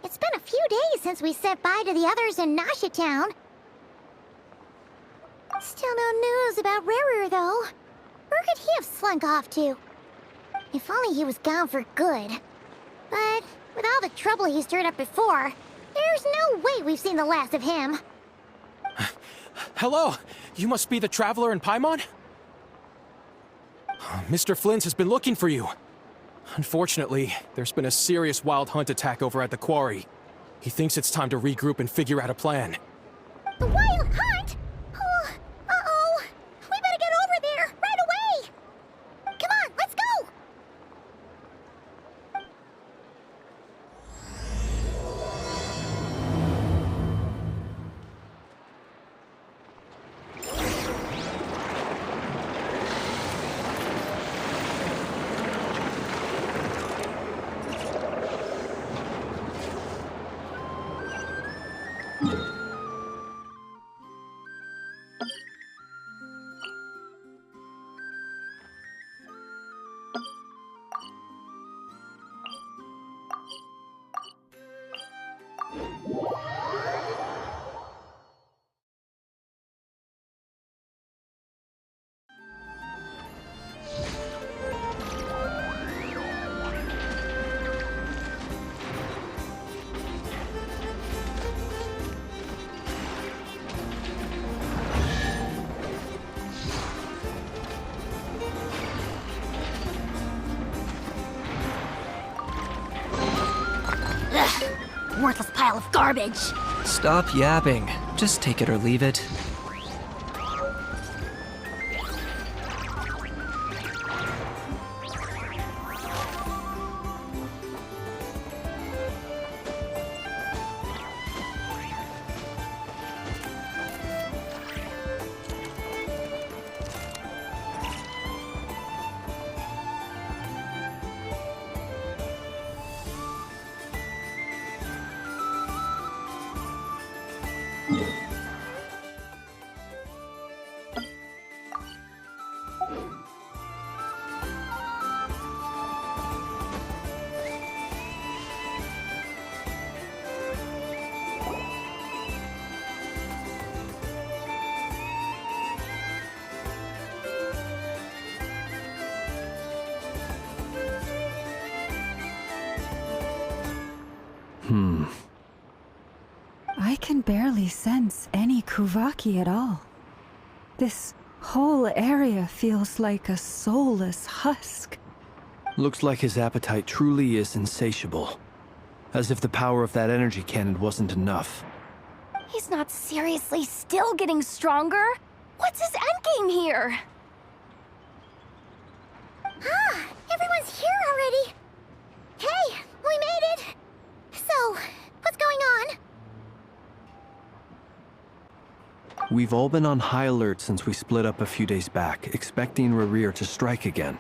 It's been a few days since we said bye to the others in Nasha Town. Still no news about Rarer, though. Where could he have slunk off to? If only he was gone for good. But with all the trouble he stirred up before, there's no way we've seen the last of him. Hello! You must be the traveler in Paimon? Mr. Flynn has been looking for you. Unfortunately, there's been a serious wild hunt attack over at the quarry. He thinks it's time to regroup and figure out a plan. The wild hunt? Oh, uh-oh. We better get over there, right away! Come on, let's go! Worthless pile of garbage. Stop yapping. Just take it or leave it. I can barely sense any Kuvaki at all. This whole area feels like a soulless husk. Looks like his appetite truly is insatiable. As if the power of that energy cannon wasn't enough. He's not seriously still getting stronger? What's his endgame here? Ah, everyone's here already. Hey, we made it. So, what's going on? We've all been on high alert since we split up a few days back, expecting Rarir to strike again.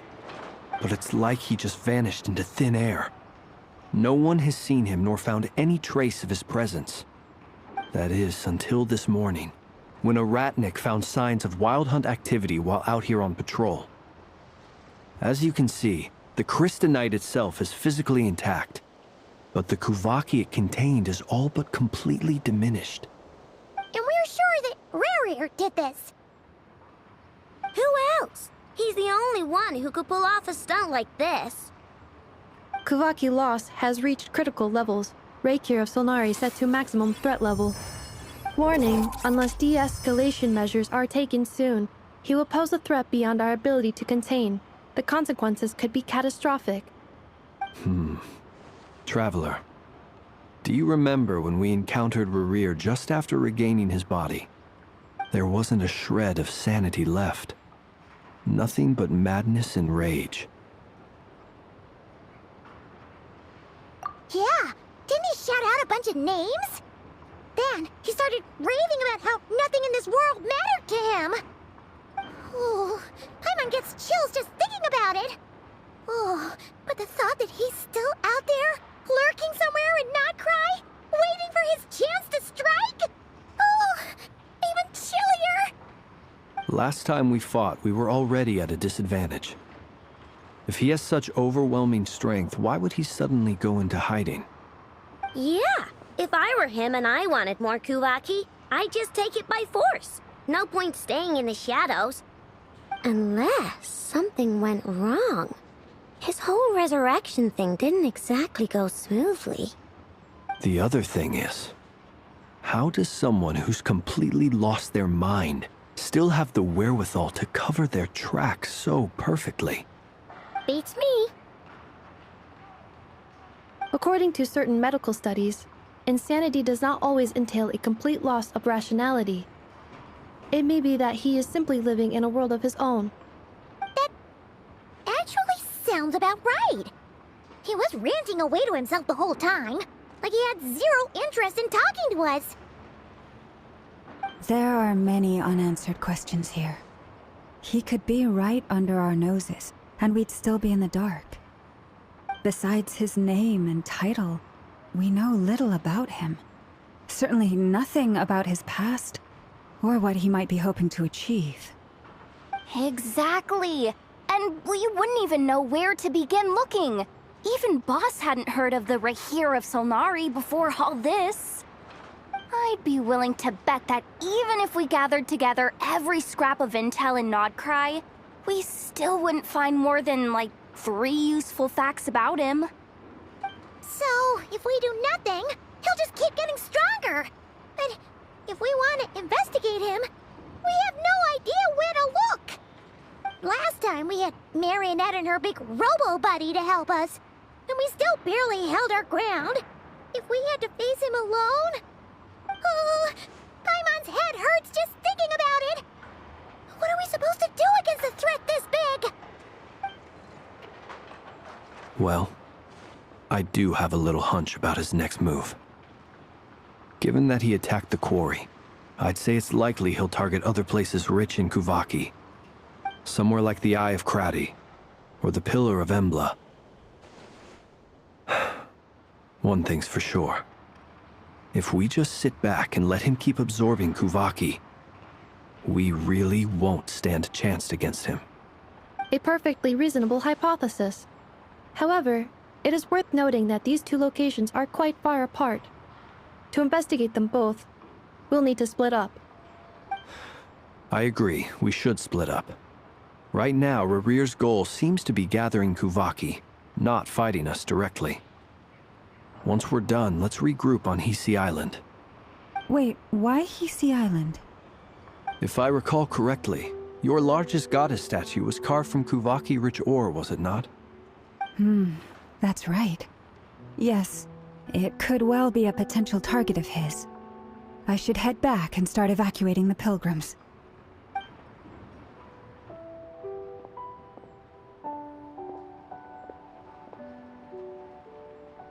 But it's like he just vanished into thin air. No one has seen him nor found any trace of his presence. That is, until this morning, when a ratnik found signs of wild hunt activity while out here on patrol. As you can see, the Crystonite itself is physically intact, but the Kuvaki it contained is all but completely diminished. And we're sure that Rarir did this. Who else? He's the only one who could pull off a stunt like this. Kuvaki loss has reached critical levels. Reikir of Solnari set to maximum threat level. Warning, unless de-escalation measures are taken soon, he will pose a threat beyond our ability to contain. The consequences could be catastrophic. Traveler, do you remember when we encountered Rarir just after regaining his body? There wasn't a shred of sanity left. Nothing but madness and rage. Yeah, didn't he shout out a bunch of names? then, he started raving about how nothing in this world mattered to him. Oh, Paimon gets chills just thinking about it. Oh, but the thought that he's still out there, lurking somewhere in Notcry, waiting for his chance to strike? Oh, even chillier. Last time we fought, we were already at a disadvantage. If he has such overwhelming strength, why would he suddenly go into hiding? Yeah, if I were him and I wanted more Kuvaki, I'd just take it by force. No point staying in the shadows. Unless something went wrong. His whole resurrection thing didn't exactly go smoothly. The other thing is, how does someone who's completely lost their mind still have the wherewithal to cover their tracks so perfectly? Beats me. According to certain medical studies, insanity does not always entail a complete loss of rationality. It may be that he is simply living in a world of his own. That actually sounds about right. He was ranting away to himself the whole time, like he had zero interest in talking to us. There are many unanswered questions here. He could be right under our noses, and we'd still be in the dark. Besides his name and title, we know little about him. Certainly nothing about his past, or what he might be hoping to achieve. Exactly. And we wouldn't even know where to begin looking. Even Boss hadn't heard of the Rahir of Solnari before all this. I'd be willing to bet that even if we gathered together every scrap of intel in Nodcry, we still wouldn't find more than, like, 3 useful facts about him. So, if we do nothing, he'll just keep getting stronger. And if we want to investigate him, we have no idea where to look. Last time we had Marionette and her big robo-buddy to help us, and we still barely held our ground. If we had to face him alone... Oh, Paimon's head hurts just thinking about it. What are we supposed to do against a threat this big? Well, I do have a little hunch about his next move. Given that he attacked the quarry, I'd say it's likely he'll target other places rich in Kuvaki. Somewhere like the Eye of Krati, or the Pillar of Embla. One thing's for sure. If we just sit back and let him keep absorbing Kuvaki, we really won't stand a chance against him. A perfectly reasonable hypothesis. However, it is worth noting that these two locations are quite far apart. To investigate them both, we'll need to split up. I agree, we should split up. Right now, Rarir's goal seems to be gathering Kuvaki, not fighting us directly. Once we're done, let's regroup on Hisi Island. Wait, why Hisi Island? If I recall correctly, your largest goddess statue was carved from Kuvaki-rich ore, was it not? That's right. Yes, it could well be a potential target of his. I should head back and start evacuating the pilgrims.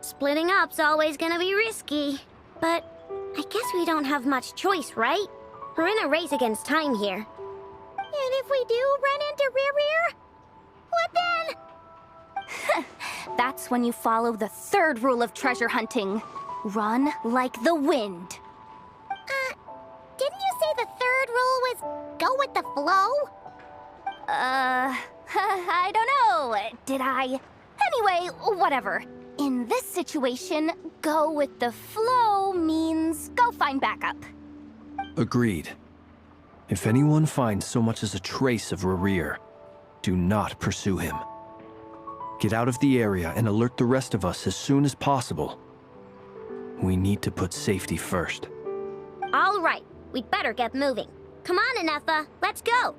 Splitting up's always gonna be risky. But I guess we don't have much choice, right? We're in a race against time here. And if we do run into Rear, what then? That's when you follow the 3rd rule of treasure hunting. Run like the wind. Didn't you say the 3rd rule was go with the flow? I don't know. Did I? Anyway, whatever. In this situation, go with the flow means go find backup. Agreed. If anyone finds so much as a trace of Rarir, do not pursue him. Get out of the area and alert the rest of us as soon as possible. We need to put safety first. All right, we'd better get moving. Come on, Anefa, let's go.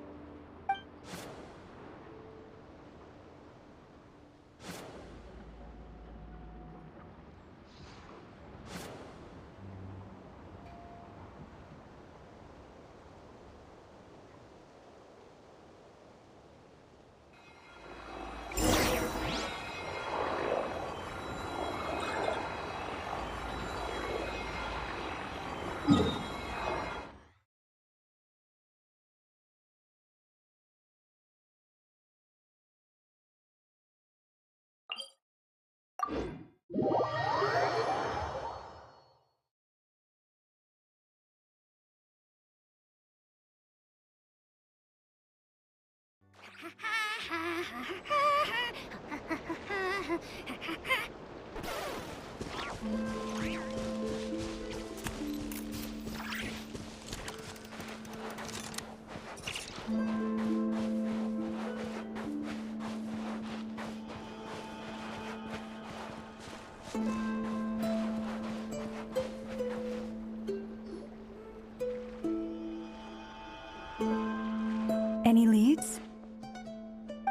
Any leads?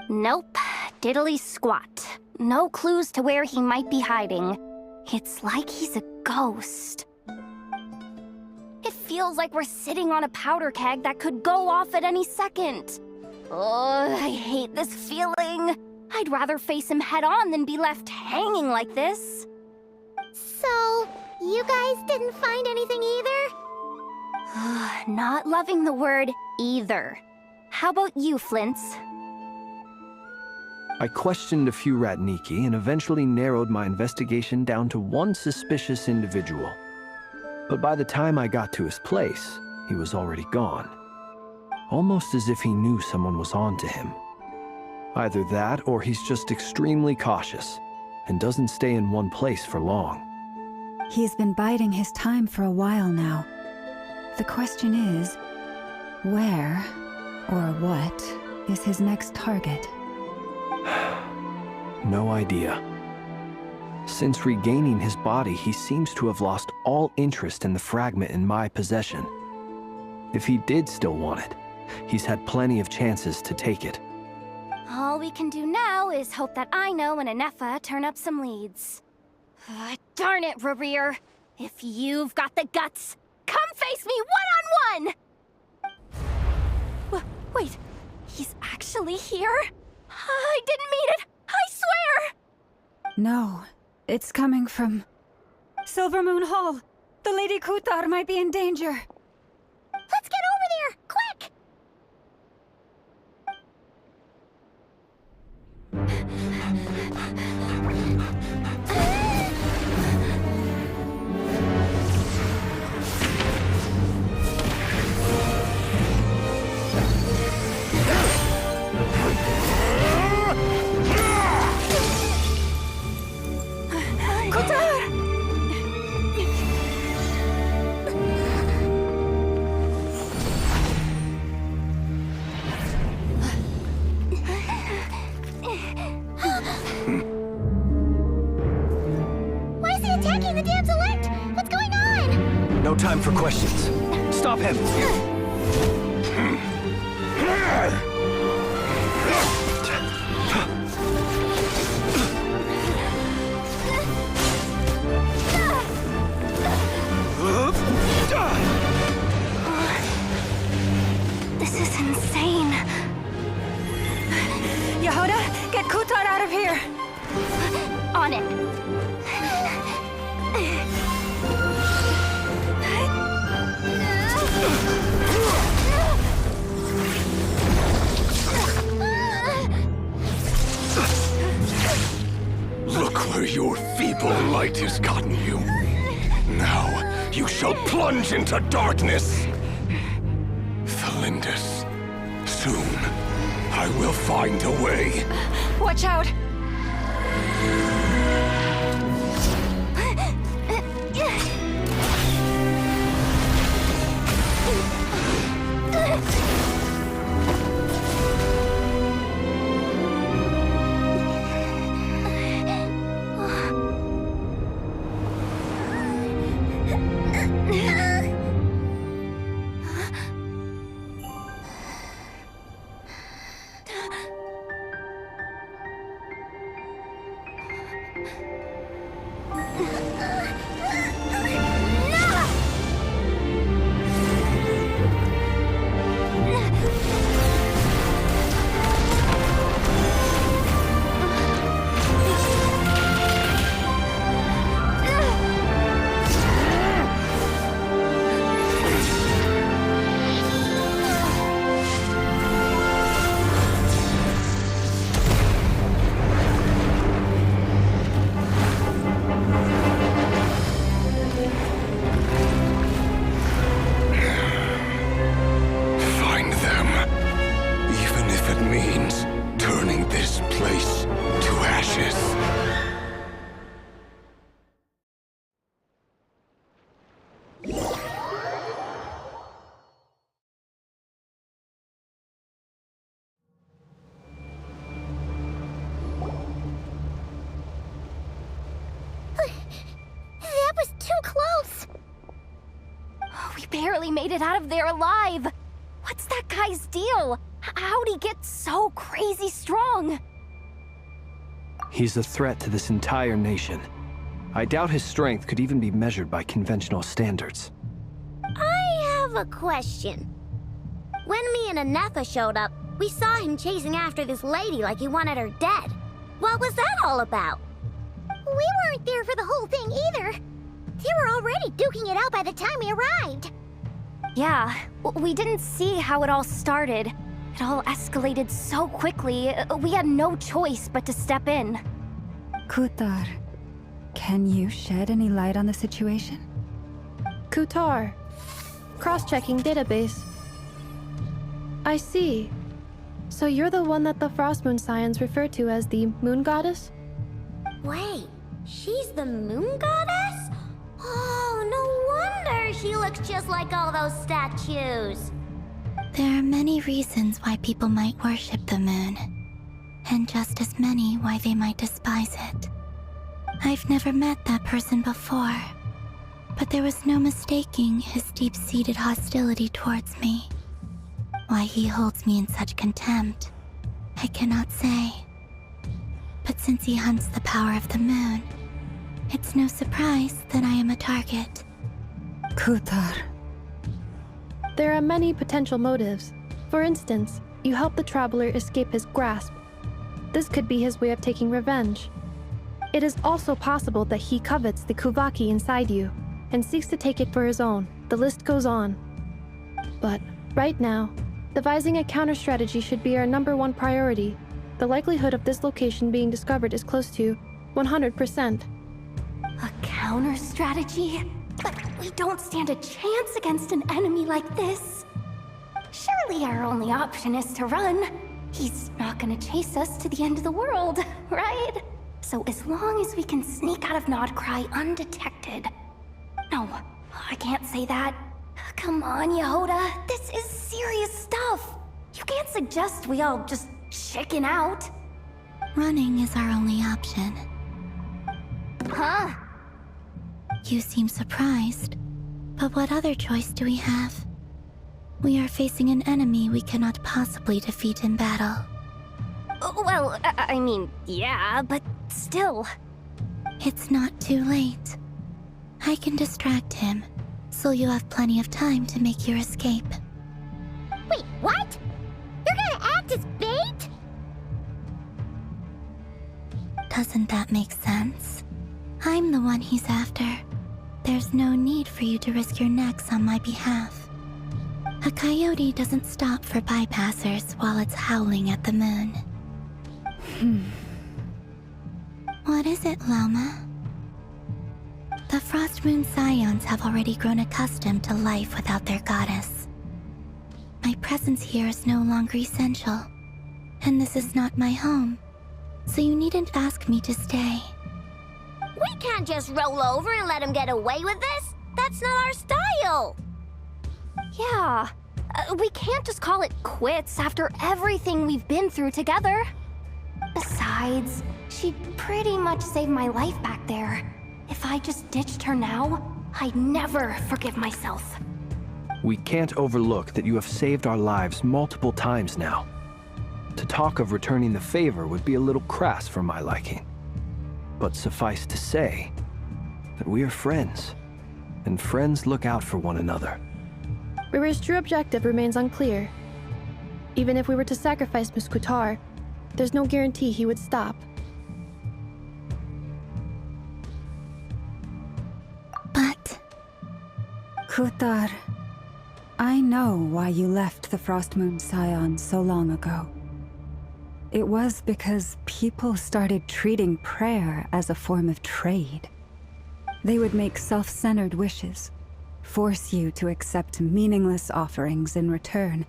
Nope. Diddly squat. No clues to where he might be hiding. It's like he's a ghost. It feels like we're sitting on a powder keg that could go off at any second. Oh, I hate this feeling. I'd rather face him head on than be left hanging like this. So, you guys didn't find anything either? Not loving the word either. How about you, Flintz? I questioned a few Ratniki and eventually narrowed my investigation down to one suspicious individual. But by the time I got to his place, he was already gone. Almost as if he knew someone was on to him. Either that or he's just extremely cautious and doesn't stay in one place for long. He's been biding his time for a while now. The question is, where or what is his next target? No idea. Since regaining his body, he seems to have lost all interest in the fragment in my possession. If he did still want it, he's had plenty of chances to take it. All we can do now is hope that Ino and Anefa turn up some leads. Darn it, Rarir! If you've got the guts, come face me one-on-one! Wait, he's actually here? I didn't mean it! I swear! No, it's coming from Silver Moon Hall. The Lady Kutar might be in danger. Let's get over there, quick! No time for questions. Stop him! This is insane. Yehuda, get Kutar out of here! On it. Look where your feeble light has gotten you. Now you shall plunge into darkness. Thelindis, soon I will find a way. Watch out! barely made it out of there alive. What's that guy's deal? How'd he get so crazy strong? He's a threat to this entire nation. I doubt his strength could even be measured by conventional standards. I have a question. When me and Anetha showed up, we saw him chasing after this lady like he wanted her dead. What was that all about? We weren't there for the whole thing either. They were already duking it out by the time we arrived. Yeah, we didn't see how it all started. It all escalated so quickly, we had no choice but to step in. Kutar, can you shed any light on the situation? Kutar. Cross-checking database. I see. So you're the one that the Frost Moon Scions refer to as the Moon Goddess? Wait, she's the Moon Goddess? Oh, no wonder she looks just like all those statues. There are many reasons why people might worship the moon, and just as many why they might despise it. I've never met that person before, but there was no mistaking his deep-seated hostility towards me. Why he holds me in such contempt, I cannot say. But since he hunts the power of the moon, it's no surprise that I am a target. Kutar. There are many potential motives. For instance, you help the traveler escape his grasp. This could be his way of taking revenge. It is also possible that he covets the Kuvaki inside you and seeks to take it for his own. The list goes on. But right now, devising a counter-strategy should be our #1 priority. The likelihood of this location being discovered is close to 100%. A counter-strategy? But we don't stand a chance against an enemy like this. Surely our only option is to run. He's not gonna chase us to the end of the world, right? So as long as we can sneak out of Nodcry undetected. No, I can't say that. Come on, Yehoda, this is serious stuff. You can't suggest we all just chicken out. Running is our only option. Huh? You seem surprised, but what other choice do we have? We are facing an enemy we cannot possibly defeat in battle. Well, I mean, yeah, but still. It's not too late. I can distract him, so you have plenty of time to make your escape. Wait, what? You're gonna act as bait? Doesn't that make sense? I'm the one he's after. There's no need for you to risk your necks on my behalf. A coyote doesn't stop for bypassers while it's howling at the moon. What is it, Loma? The Frost Moon Scions have already grown accustomed to life without their goddess. My presence here is no longer essential, and this is not my home, so you needn't ask me to stay. We can't just roll over and let him get away with this. That's not our style. Yeah, we can't just call it quits after everything we've been through together. Besides, she pretty much saved my life back there. If I just ditched her now, I'd never forgive myself. We can't overlook that you have saved our lives multiple times now. To talk of returning the favor would be a little crass for my liking. But suffice to say that we are friends, and friends look out for one another. River's true objective remains unclear. Even if we were to sacrifice Miss Kutar, there's no guarantee he would stop. But... Kutar, I know why you left the Frost Moon Scions so long ago. It was because people started treating prayer as a form of trade. They would make self-centered wishes, force you to accept meaningless offerings in return,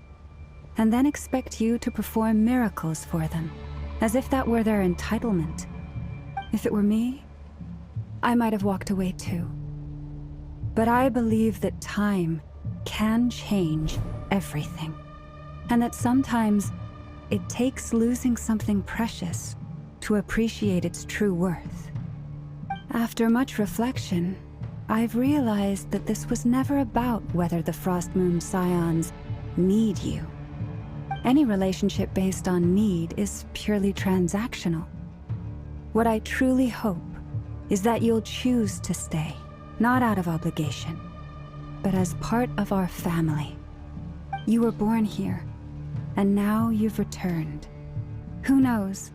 and then expect you to perform miracles for them, as if that were their entitlement. If it were me, I might have walked away too. But I believe that time can change everything, and that sometimes it takes losing something precious to appreciate its true worth. After much reflection, I've realized that this was never about whether the Frost Moon Scions need you. Any relationship based on need is purely transactional. What I truly hope is that you'll choose to stay, not out of obligation, but as part of our family. You were born here, and now you've returned. Who knows?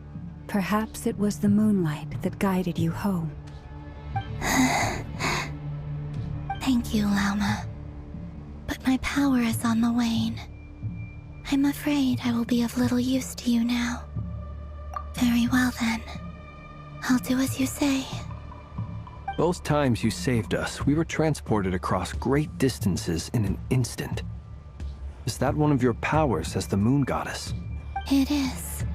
Perhaps it was the moonlight that guided you home. Thank you, Lauma. But my power is on the wane. I'm afraid I will be of little use to you now. Very well then. I'll do as you say. Both times you saved us, we were transported across great distances in an instant. Is that one of your powers as the Moon Goddess? It is,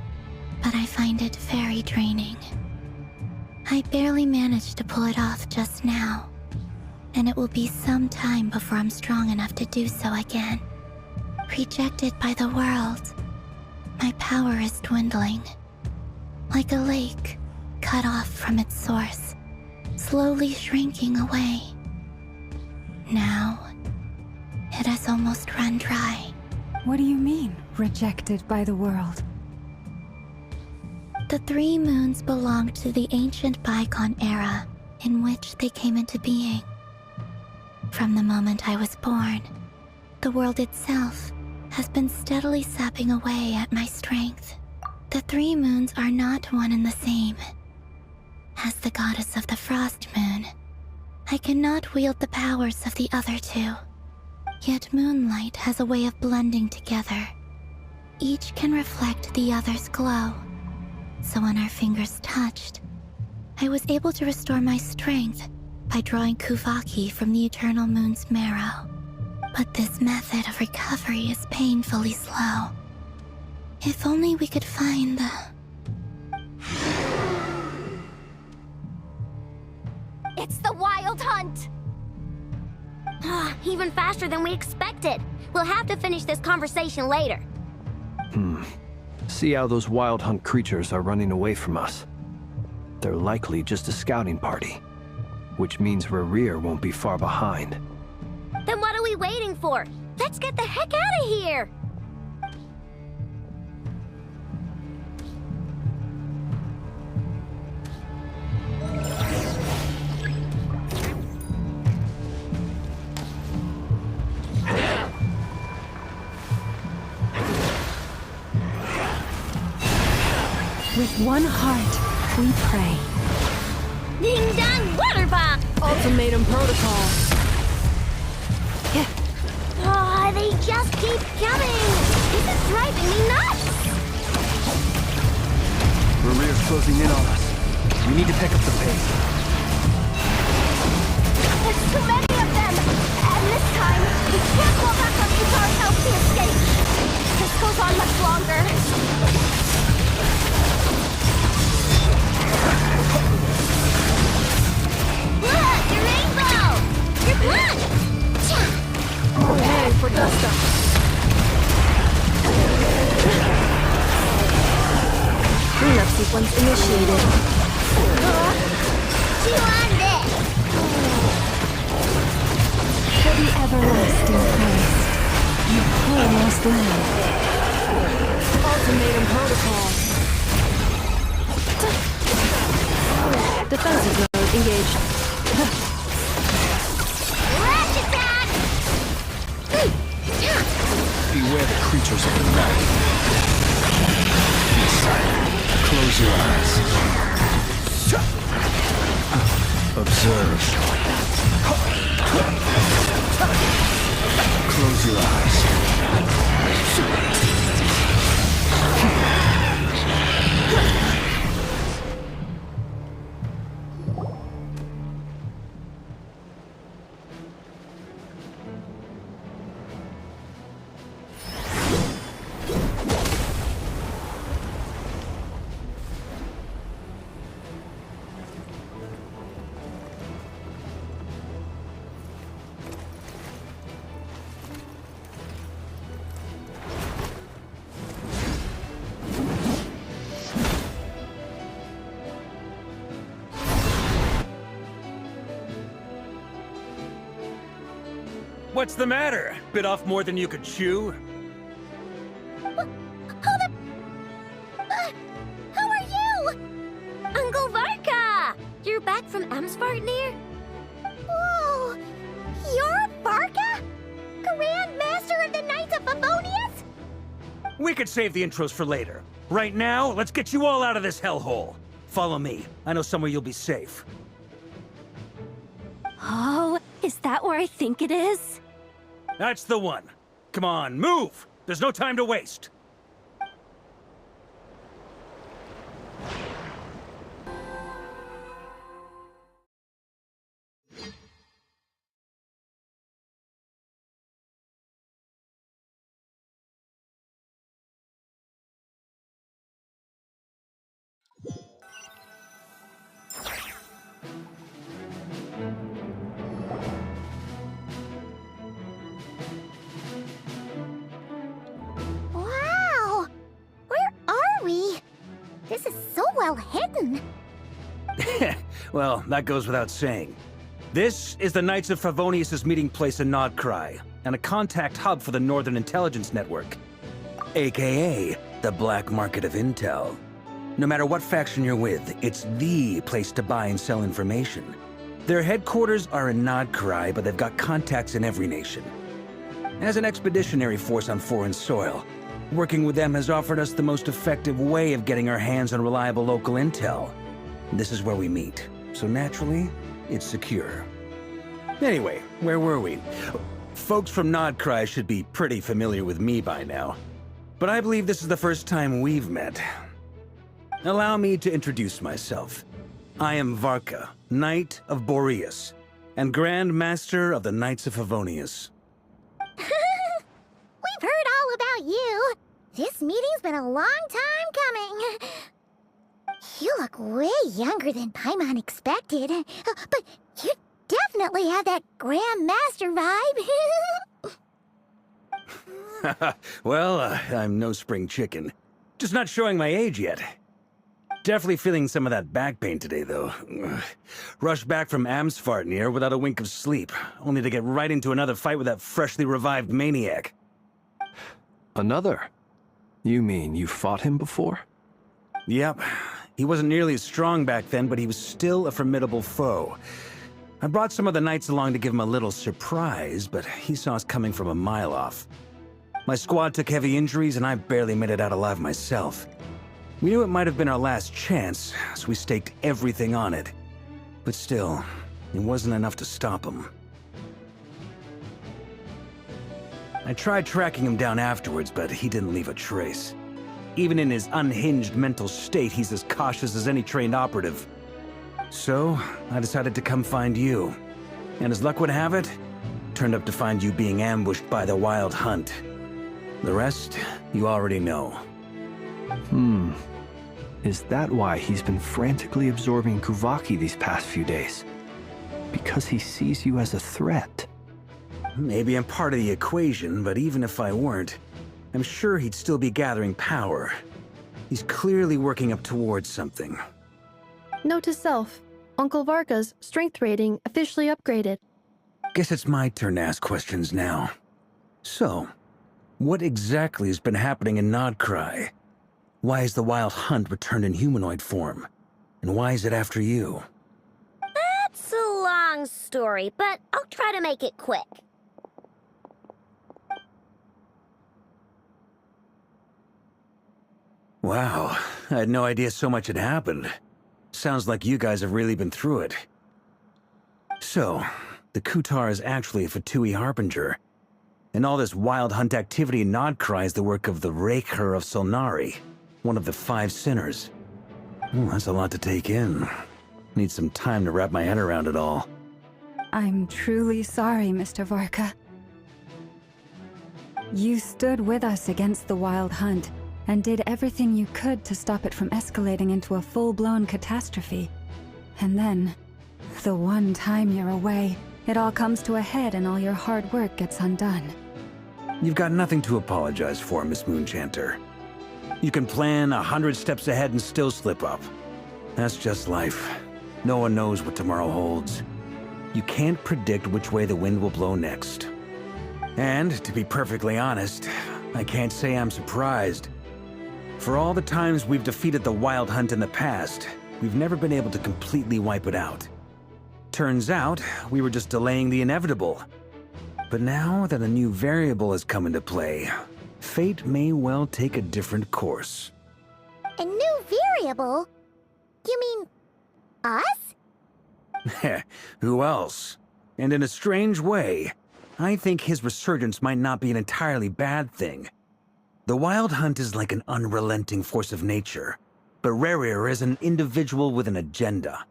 but I find it very draining. I barely managed to pull it off just now, and it will be some time before I'm strong enough to do so again. Rejected by the world, my power is dwindling. Like a lake cut off from its source, slowly shrinking away. Now, it has almost run dry. What do you mean, rejected by the world? The 3 moons belonged to the ancient bygone era in which they came into being. From the moment I was born, the world itself has been steadily sapping away at my strength. The 3 moons are not one and the same. As the goddess of the Frost Moon, I cannot wield the powers of the other 2. Yet moonlight has a way of blending together. Each can reflect the other's glow. So when our fingers touched, I was able to restore my strength by drawing Kuvaki from the eternal moon's marrow. But this method of recovery is painfully slow. If only we could find the... It's the Wild Hunt! Even faster than we expected. We'll have to finish this conversation later. See how those Wild Hunt creatures are running away from us. They're likely just a scouting party, which means Rerir won't be far behind. Then what are we waiting for? Let's get the heck out of here! With one heart, we pray. Ding dong water bomb! Ultimatum protocol. Oh, they just keep coming! This is driving me nuts! Rerir's closing in on us. We need to pick up the pace. There's too many of them! And this time, we can't call back on Izar's help to escape! This goes on much longer. Look! Your rainbow! Your blood! Hey, for Dusta. Cleanup sequence initiated. Chew on this! For the everlasting Christ, you almost land. Ultimatum protocol. Defensive mode engaged. Rush attack! Beware the creatures of the night. Be silent. Close your eyes. Observe. Close your eyes. What's the matter? Bit off more than you could chew? Who are you? Uncle Varka! You're back from Amsvartnir? Whoa! You're Varka? Grand Master of the Knights of Favonius? We could save the intros for later. Right now, let's get you all out of this hellhole. Follow me. I know somewhere you'll be safe. Oh, is that where I think it is? That's the one. Come on, move! There's no time to waste. Wow! Where are we? This is so well hidden. Well, that goes without saying. This is the Knights of Favonius' meeting place in Nodcry, and a contact hub for the Northern Intelligence Network, aka the Black Market of Intel. No matter what faction you're with, it's the place to buy and sell information. Their headquarters are in Nodcry, but they've got contacts in every nation. As an expeditionary force on foreign soil, working with them has offered us the most effective way of getting our hands on reliable local intel. This is where we meet, so naturally, it's secure. Anyway, where were we? Folks from Nodcry should be pretty familiar with me by now, but I believe this is the first time we've met. Allow me to introduce myself. I am Varka, Knight of Boreas, and Grand Master of the Knights of Favonius. We've heard all about you. This meeting's been a long time coming. You look way younger than Paimon expected. But you definitely have that Grand Master vibe. Well, I'm no spring chicken. Just not showing my age yet. Definitely feeling some of that back pain today, though. Rushed back from Amsvartnir without a wink of sleep, only to get right into another fight with that freshly revived maniac. Another? You mean you fought him before? Yep. He wasn't nearly as strong back then, but he was still a formidable foe. I brought some of the knights along to give him a little surprise, but he saw us coming from a mile off. My squad took heavy injuries, and I barely made it out alive myself. We knew it might have been our last chance, so we staked everything on it. But still, it wasn't enough to stop him. I tried tracking him down afterwards, but he didn't leave a trace. Even in his unhinged mental state, he's as cautious as any trained operative. So, I decided to come find you. And as luck would have it, turned up to find you being ambushed by the Wild Hunt. The rest, you already know. Is that why he's been frantically absorbing Kuvaki these past few days? Because he sees you as a threat? Maybe I'm part of the equation, but even if I weren't, I'm sure he'd still be gathering power. He's clearly working up towards something. Note to self, Uncle Varka's strength rating officially upgraded. Guess it's my turn to ask questions now. So, what exactly has been happening in Nodcry? Why is the Wild Hunt returned in humanoid form? And why is it after you? That's a long story, but I'll try to make it quick. Wow, I had no idea so much had happened. Sounds like you guys have really been through it. So, the Kutar is actually a Fatui Harbinger. And all this Wild Hunt activity in Nodcry is the work of the Raker of Solnari, one of the 5 sinners. That's a lot to take in. Need some time to wrap my head around it all. I'm truly sorry, Mr. Varka. You stood with us against the Wild Hunt, and did everything you could to stop it from escalating into a full-blown catastrophe. And then, the one time you're away, it all comes to a head and all your hard work gets undone. You've got nothing to apologize for, Miss Moonchanter. You can plan 100 steps ahead and still slip up. That's just life. No one knows what tomorrow holds. You can't predict which way the wind will blow next. And, to be perfectly honest, I can't say I'm surprised. For all the times we've defeated the Wild Hunt in the past, we've never been able to completely wipe it out. Turns out, we were just delaying the inevitable. But now that a new variable has come into play, fate may well take a different course. A new variable? You mean us? Who else? And in a strange way, I think his resurgence might not be an entirely bad thing. The Wild Hunt is like an unrelenting force of nature, but Rerir is an individual with an agenda.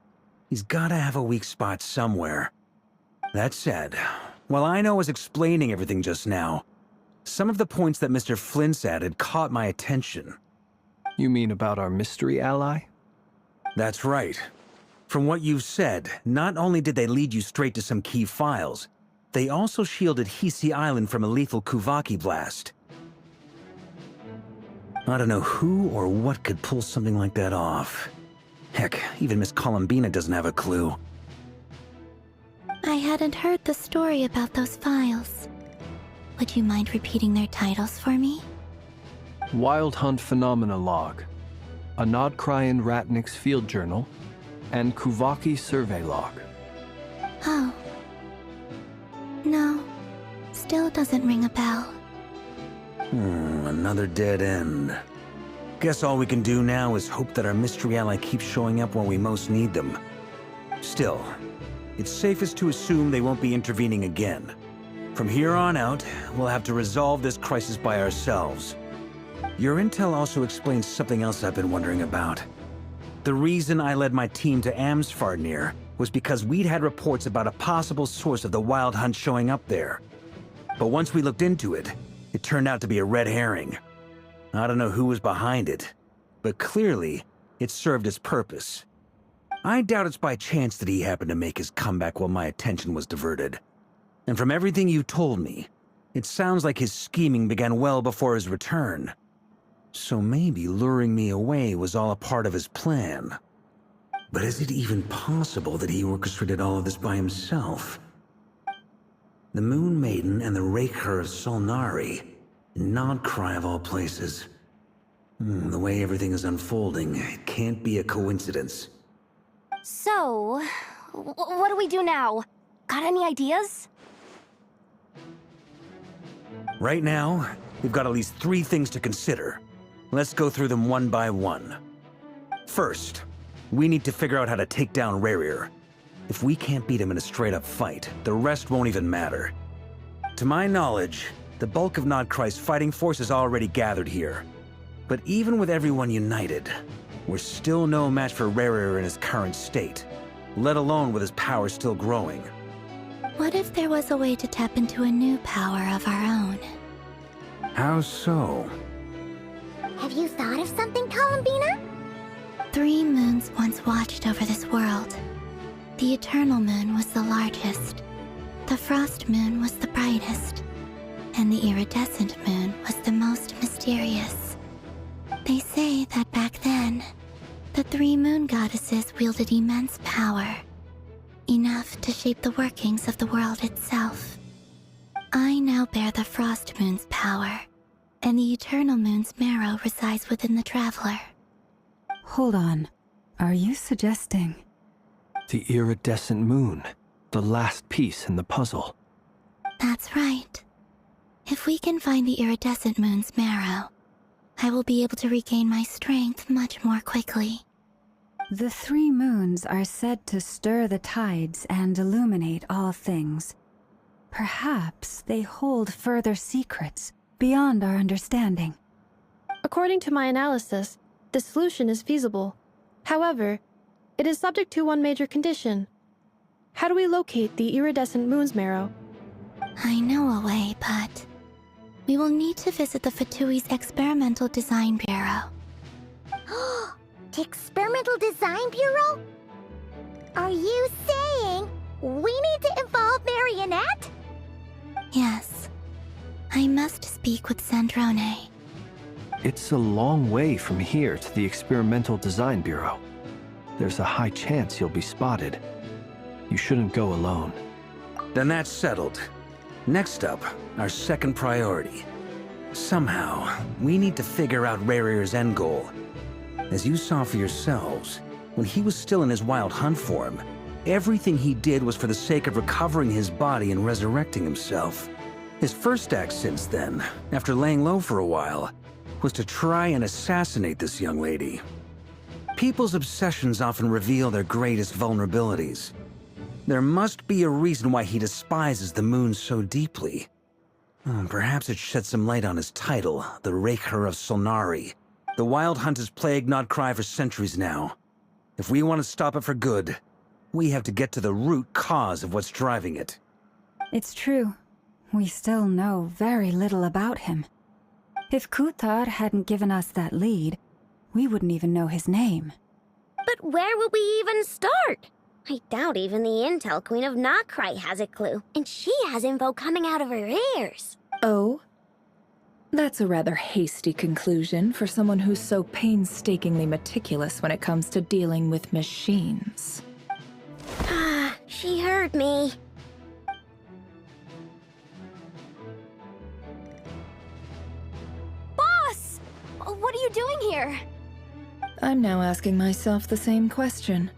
He's gotta have a weak spot somewhere. That said, while I was explaining everything just now, some of the points that Mr. Flint's added caught my attention. You mean about our mystery ally? That's right. From what you've said, not only did they lead you straight to some key files, they also shielded Hisi Island from a lethal Kuvaki blast. I don't know who or what could pull something like that off. Heck, even Miss Columbina doesn't have a clue. I hadn't heard the story about those files. Would you mind repeating their titles for me? Wild Hunt Phenomena Log, a Nodcrian Ratnik's Field Journal, and Kuvaki Survey Log. Oh. No. Still doesn't ring a bell. Another dead end. Guess all we can do now is hope that our mystery ally keeps showing up when we most need them. Still, it's safest to assume they won't be intervening again. From here on out, we'll have to resolve this crisis by ourselves. Your intel also explains something else I've been wondering about. The reason I led my team to Amsfarnir was because we'd had reports about a possible source of the Wild Hunt showing up there. But once we looked into it, it turned out to be a red herring. I don't know who was behind it, but clearly, it served its purpose. I doubt it's by chance that he happened to make his comeback while my attention was diverted. And from everything you told me, it sounds like his scheming began well before his return. So maybe luring me away was all a part of his plan. But is it even possible that he orchestrated all of this by himself? The Moon Maiden and the Raker of Solnari, Nodcry of all places. The way everything is unfolding, it can't be a coincidence. So, what do we do now? Got any ideas? Right now, we've got at least 3 things to consider. Let's go through them one by one. First, we need to figure out how to take down Rerir. If we can't beat him in a straight-up fight, the rest won't even matter. To my knowledge, the bulk of Nodcry's fighting force is already gathered here. But even with everyone united, we're still no match for Rerir in his current state, let alone with his power still growing. What if there was a way to tap into a new power of our own? How so? Have you thought of something, Columbina? 3 moons once watched over this world. The Eternal Moon was the largest. The Frost Moon was the brightest. And the Iridescent Moon was the most mysterious. They say that back then, the 3 moon goddesses wielded immense power. Enough to shape the workings of the world itself. I now bear the Frost Moon's power, and the Eternal Moon's marrow resides within the Traveler. Hold on. Are you suggesting? The Iridescent Moon, the last piece in the puzzle. That's right. If we can find the Iridescent Moon's marrow, I will be able to regain my strength much more quickly. The 3 moons are said to stir the tides and illuminate all things. Perhaps they hold further secrets beyond our understanding. According to my analysis, the solution is feasible. However, it is subject to one major condition. How do we locate the Iridescent Moon's marrow? I know a way, but we will need to visit the Fatui's Experimental Design Bureau. The Experimental Design Bureau? Are you saying we need to involve Marionette? Yes. I must speak with Sandrone. It's a long way from here to the Experimental Design Bureau. There's a high chance you'll be spotted. You shouldn't go alone. Then that's settled. Next up, our second priority. Somehow, we need to figure out Rarir's end goal. As you saw for yourselves, when he was still in his wild hunt form, everything he did was for the sake of recovering his body and resurrecting himself. His first act since then, after laying low for a while, was to try and assassinate this young lady. People's obsessions often reveal their greatest vulnerabilities. There must be a reason why he despises the moon so deeply. Perhaps it sheds some light on his title, the Raker of Solnari. The Wild Hunt has plagued Nodcry for centuries now. If we want to stop it for good, we have to get to the root cause of what's driving it. It's true. We still know very little about him. If Kuthar hadn't given us that lead, we wouldn't even know his name. But where would we even start? I doubt even the Intel Queen of Nodcry has a clue, and she has info coming out of her ears. Oh? That's a rather hasty conclusion for someone who's so painstakingly meticulous when it comes to dealing with machines. Ah, she heard me. Boss! What are you doing here? I'm now asking myself the same question.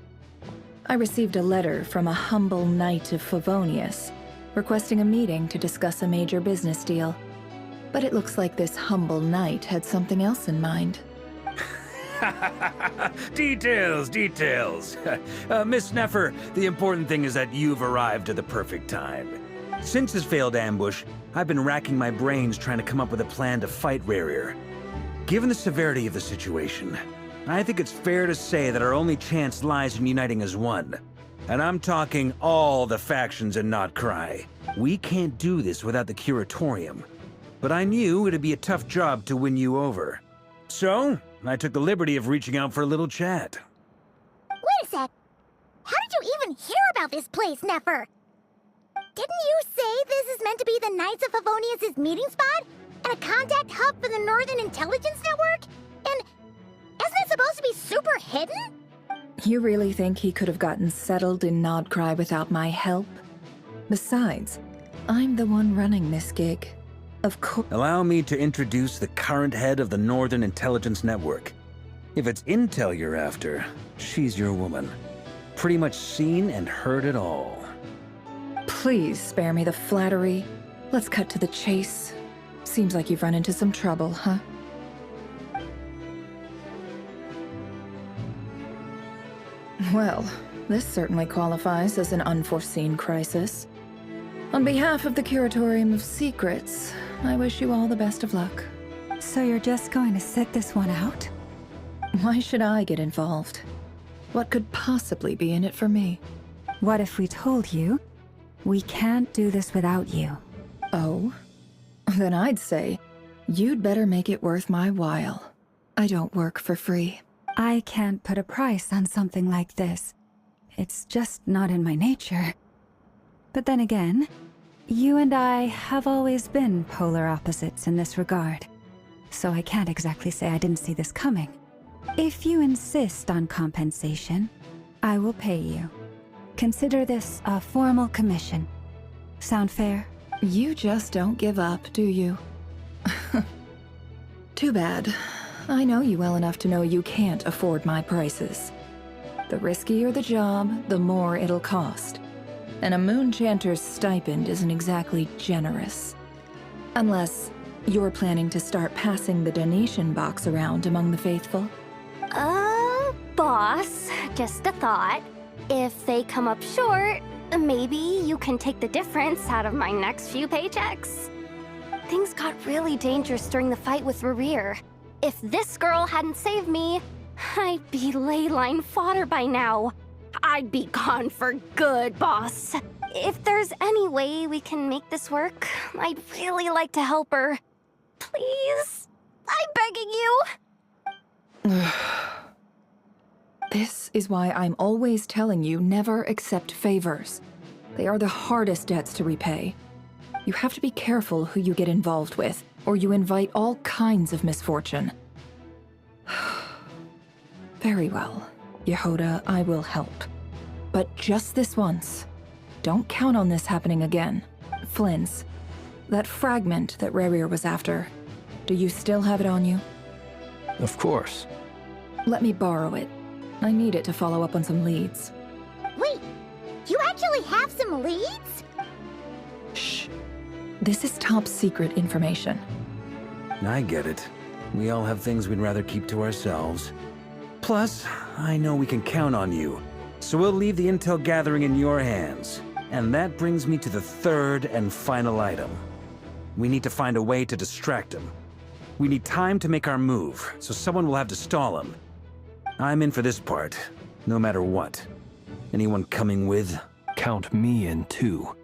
I received a letter from a humble knight of Favonius, requesting a meeting to discuss a major business deal. But it looks like this humble knight had something else in mind. Details, details. Miss Neffer, the important thing is that you've arrived at the perfect time. Since his failed ambush, I've been racking my brains trying to come up with a plan to fight Rarir. Given the severity of the situation, I think it's fair to say that our only chance lies in uniting as one. And I'm talking all the factions in Nodcry. We can't do this without the Curatorium. But I knew it'd be a tough job to win you over. So, I took the liberty of reaching out for a little chat. Wait a sec. How did you even hear about this place, Neffer? Didn't you say this is meant to be the Knights of Favonius' meeting spot? And a contact hub for the Northern Intelligence Network? And isn't it supposed to be super hidden? You really think he could have gotten settled in Nodcry without my help? Besides, I'm the one running this gig. Of course. Allow me to introduce the current head of the Northern Intelligence Network. If it's intel you're after, she's your woman. Pretty much seen and heard it all. Please spare me the flattery. Let's cut to the chase. Seems like you've run into some trouble, huh? Well, this certainly qualifies as an unforeseen crisis. On behalf of the Curatorium of Secrets, I wish you all the best of luck. So you're just going to sit this one out? Why should I get involved? What could possibly be in it for me? What if we told you we can't do this without you? Oh? Then I'd say, you'd better make it worth my while. I don't work for free. I can't put a price on something like this. It's just not in my nature. But then again, you and I have always been polar opposites in this regard. So I can't exactly say I didn't see this coming. If you insist on compensation, I will pay you. Consider this a formal commission. Sound fair? You just don't give up, do you? Too bad. I know you well enough to know you can't afford my prices. The riskier the job, the more it'll cost. And a moon chanter's stipend isn't exactly generous. Unless you're planning to start passing the donation box around among the faithful. Boss, just a thought. If they come up short, maybe you can take the difference out of my next few paychecks. Things got really dangerous during the fight with Rarir. If this girl hadn't saved me, I'd be ley line fodder by now. I'd be gone for good, boss. If there's any way we can make this work, I'd really like to help her. Please? I'm begging you. This is why I'm always telling you never accept favors. They are the hardest debts to repay. You have to be careful who you get involved with, or you invite all kinds of misfortune. Very well, Yehoda, I will help. But just this once. Don't count on this happening again. Flynn's, that fragment that Rerir was after. Do you still have it on you? Of course. Let me borrow it. I need it to follow up on some leads. Wait, you actually have some leads? Shh. This is top secret information. I get it. We all have things we'd rather keep to ourselves. Plus, I know we can count on you. So we'll leave the intel gathering in your hands. And that brings me to the third and final item. We need to find a way to distract him. We need time to make our move, so someone will have to stall him. I'm in for this part, no matter what. Anyone coming with? Count me in too.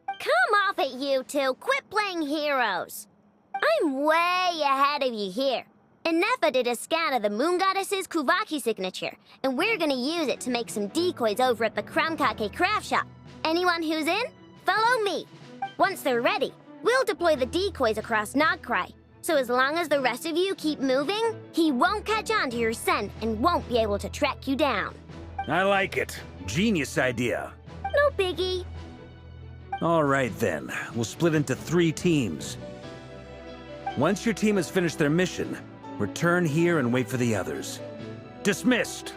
Come off it, you two. Quit playing heroes. I'm way ahead of you here. Ineffa did a scan of the Moon Goddess's Kuvaki signature, and we're gonna use it to make some decoys over at the Kramkake craft shop. Anyone who's in, follow me. Once they're ready, we'll deploy the decoys across Nodcry. So as long as the rest of you keep moving, he won't catch on to your scent and won't be able to track you down. I like it. Genius idea. No biggie. All right then, we'll split into 3 teams. Once your team has finished their mission, return here and wait for the others. Dismissed!